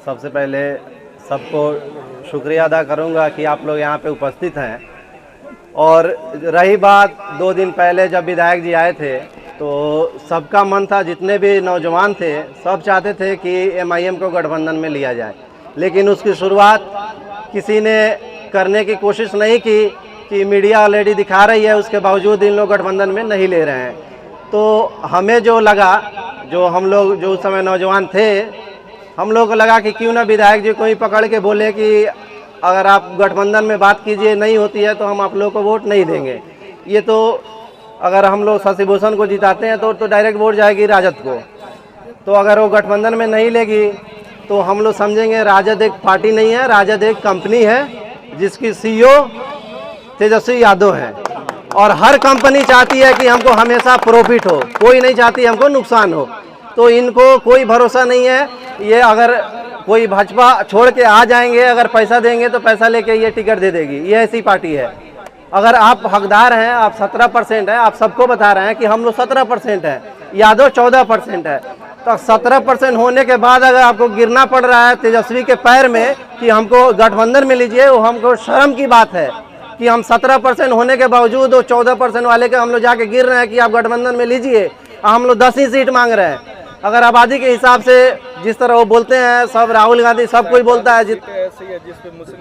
सबसे पहले सबको शुक्रिया अदा करूंगा कि आप लोग यहाँ पे उपस्थित हैं। और रही बात 2 दिन पहले जब विधायक जी आए थे तो सबका मन था, जितने भी नौजवान थे सब चाहते थे कि एमआईएम को गठबंधन में लिया जाए, लेकिन उसकी शुरुआत किसी ने करने की कोशिश नहीं की कि मीडिया ऑलरेडी दिखा रही है, उसके बावजूद इन लोग गठबंधन में नहीं ले रहे हैं। तो हमें जो लगा, जो हम लोग जो उस समय नौजवान थे, हम लोग को लगा कि क्यों ना विधायक जी को ही पकड़ के बोले कि अगर आप गठबंधन में बात कीजिए, नहीं होती है तो हम आप लोग को वोट नहीं देंगे। ये तो अगर हम लोग शशि भूषण को जिताते हैं तो डायरेक्ट वोट जाएगी राजद को। तो अगर वो गठबंधन में नहीं लेगी तो हम लोग समझेंगे राजद एक पार्टी नहीं है, राजद एक कंपनी है जिसकी सीईओ तेजस्वी यादव है। और हर कंपनी चाहती है कि हमको हमेशा प्रॉफिट हो, कोई नहीं चाहती हमको नुकसान हो। तो इनको कोई भरोसा नहीं है। ये अगर कोई भाजपा छोड़ के आ जाएंगे, अगर पैसा देंगे तो पैसा लेके ये टिकट दे देगी, ये ऐसी पार्टी है। अगर आप हकदार हैं, आप 17% हैं, आप सबको बता रहे हैं कि हम लोग 17% हैं, यादव 14% है। तो 17% होने के बाद अगर आपको गिरना पड़ रहा है तेजस्वी के पैर में कि हमको गठबंधन में लीजिए, वो हमको शर्म की बात है कि हम 17% होने के बावजूद वो 14% वाले के हम लोग जाके गिर रहे हैं कि आप गठबंधन में लीजिए। हम लोग 10 ही सीट मांग रहे हैं। अगर आबादी के हिसाब से जिस तरह वो बोलते हैं, सब राहुल गांधी सब कोई बोलता है,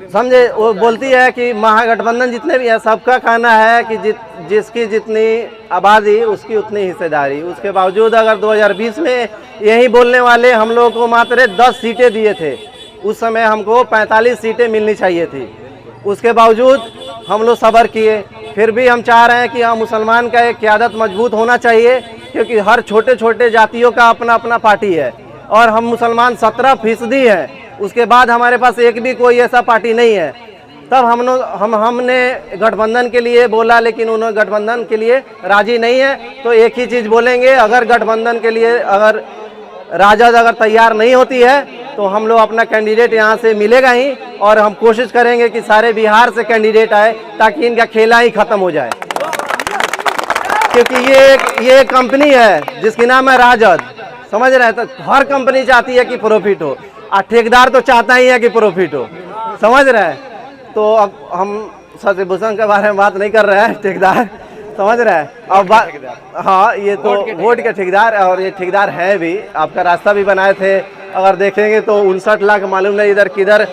समझे, वो बोलती है कि महागठबंधन जितने भी है सबका कहना है कि जिसकी जितनी आबादी उसकी उतनी हिस्सेदारी। उसके बावजूद अगर 2020 में यही बोलने वाले हम लोग को मात्र 10 सीटें दिए थे, उस समय हमको 45 सीटें मिलनी चाहिए थी। उसके बावजूद हम लोग सब्र किए। फिर भी हम चाह रहे हैं कि हम मुसलमान का एक क़यादत मजबूत होना चाहिए, क्योंकि हर छोटे छोटे जातियों का अपना अपना पार्टी है और हम मुसलमान 17% हैं। उसके बाद हमारे पास एक भी कोई ऐसा पार्टी नहीं है। तब हमने गठबंधन के लिए बोला, लेकिन उन्होंने गठबंधन के लिए राजी नहीं है। तो एक ही चीज़ बोलेंगे, अगर गठबंधन के लिए अगर राजद अगर तैयार नहीं होती है तो हम लोग अपना कैंडिडेट यहाँ से मिलेगा ही, और हम कोशिश करेंगे कि सारे बिहार से कैंडिडेट आए ताकि इनका खेला ही खत्म हो जाए। क्योंकि ये कंपनी है जिसकी नाम है राजद, समझ रहे हैं। तो हर कंपनी चाहती है कि प्रॉफिट हो, और ठेकेदार तो चाहता ही है कि प्रॉफिट हो, समझ रहे हैं। तो अब हम शशि भूषण के बारे में बात नहीं कर रहे हैं, ठेकेदार, समझ रहे हैं। अब बात, हाँ, ये तो वोट के ठेकेदार, और ये ठेकेदार है भी। आपका रास्ता भी बनाए थे, अगर देखेंगे तो 59 लाख, मालूम नहीं इधर किधर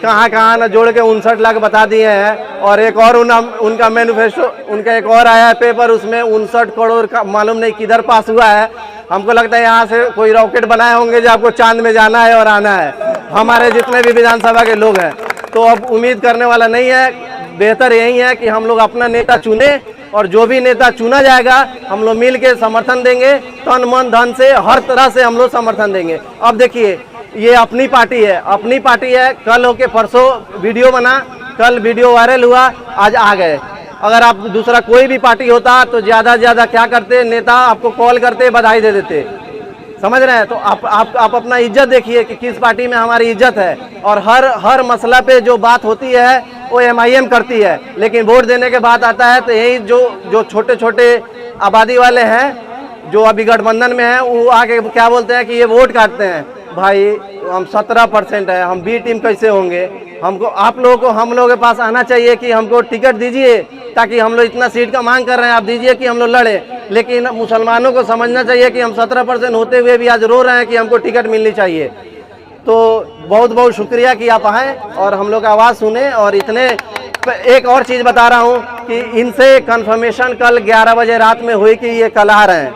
कहाँ न जोड़ के 59 लाख बता दिए हैं। और एक और उनका मैनिफेस्टो, उनका एक और आया है पेपर, उसमें 59 करोड़ का मालूम नहीं किधर पास हुआ है। हमको लगता है यहाँ से कोई रॉकेट बनाए होंगे जो आपको चांद में जाना है और आना है, हमारे जितने भी विधानसभा के लोग हैं। तो अब उम्मीद करने वाला नहीं है। बेहतर यही है कि हम लोग अपना नेता चुने, और जो भी नेता चुना जाएगा हम लोग मिल के समर्थन देंगे, तन मन धन से हर तरह से हम लोग समर्थन देंगे। अब देखिए, ये अपनी पार्टी है, अपनी पार्टी है। कल होके परसों वीडियो बना, कल वीडियो वायरल हुआ, आज आ गए। अगर आप दूसरा कोई भी पार्टी होता तो ज़्यादा से ज़्यादा क्या करते, नेता आपको कॉल करते, बधाई दे देते, समझ रहे हैं। तो आप अपना इज्जत देखिए कि किस पार्टी में हमारी इज्जत है। और हर मसला पे जो बात होती है वो एमआईएम करती है, लेकिन वोट देने के बाद आता है तो यही जो छोटे छोटे आबादी वाले हैं जो अभी गठबंधन में हैं, वो आके क्या बोलते हैं कि ये वोट काटते हैं। भाई, हम 17% है, हम बी टीम कैसे होंगे? हमको आप लोगों को हम लोगों के पास आना चाहिए कि हमको टिकट दीजिए, ताकि हम लोग इतना सीट का मांग कर रहे हैं, आप दीजिए कि हम लोग लड़े। लेकिन मुसलमानों को समझना चाहिए कि हम 17% होते हुए भी आज रो रहे हैं कि हमको टिकट मिलनी चाहिए। तो बहुत बहुत शुक्रिया कि आप आए और हम लोग का आवाज़ सुने। और इतने एक और चीज़ बता रहा हूँ कि इनसे कंफर्मेशन कल 11 बजे रात में हुई कि ये कल आ रहे हैं,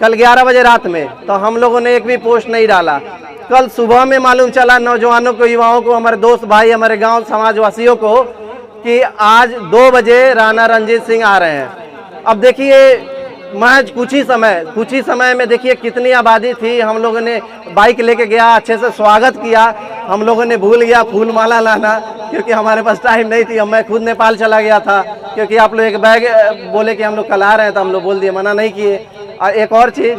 कल 11 बजे रात में। तो हम लोगों ने एक भी पोस्ट नहीं डाला। कल सुबह में मालूम चला नौजवानों को, युवाओं को, हमारे दोस्त भाई, हमारे गांव समाजवासियों को कि आज 2 बजे राणा रणजीत सिंह आ रहे हैं। अब देखिए, महज कुछ ही समय में देखिए कितनी आबादी थी। हम लोगों ने बाइक लेके गया, अच्छे से स्वागत किया। हम लोगों ने भूल गया फूल माला लाना, क्योंकि हमारे पास टाइम नहीं थी। मैं खुद नेपाल चला गया था, क्योंकि आप लोग एक बैग बोले कि हम लोग कल आ रहे हैं, तो हम लोग बोल दिए, मना नहीं किए। और एक और चीज़,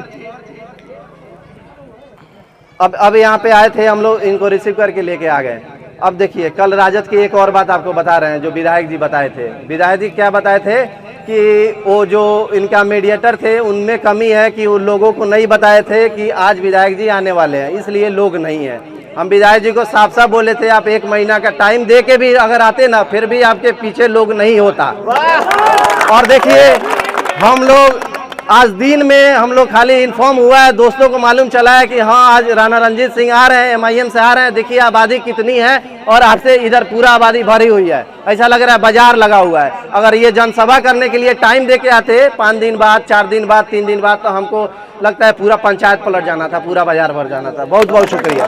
अब यहाँ पे आए थे हम लोग, इनको रिसीव करके लेके आ गए। अब देखिए, कल राजद की एक और बात आपको बता रहे हैं जो विधायक जी बताए थे। विधायक जी क्या बताए थे कि वो जो इनका मीडिएटर थे उनमें कमी है कि उन लोगों को नहीं बताए थे कि आज विधायक जी आने वाले हैं, इसलिए लोग नहीं हैं। हम विधायक जी को साफ साफ बोले थे, आप 1 महीना का टाइम दे के भी अगर आते ना, फिर भी आपके पीछे लोग नहीं होता। और देखिए हम लोग आज दिन में हम लोग खाली इन्फॉर्म हुआ है, दोस्तों को मालूम चला है कि हाँ आज राणा रंजीत सिंह आ रहे हैं, MIM से आ रहे हैं। देखिए आबादी कितनी है और आपसे इधर पूरा आबादी भरी हुई है, ऐसा लग रहा है बाजार लगा हुआ है। अगर ये जनसभा करने के लिए टाइम दे के आते 5 दिन बाद, 4 दिन बाद, 3 दिन बाद, तो हमको लगता है पूरा पंचायत पलट जाना था, पूरा बाजार भर जाना था। बहुत बहुत शुक्रिया।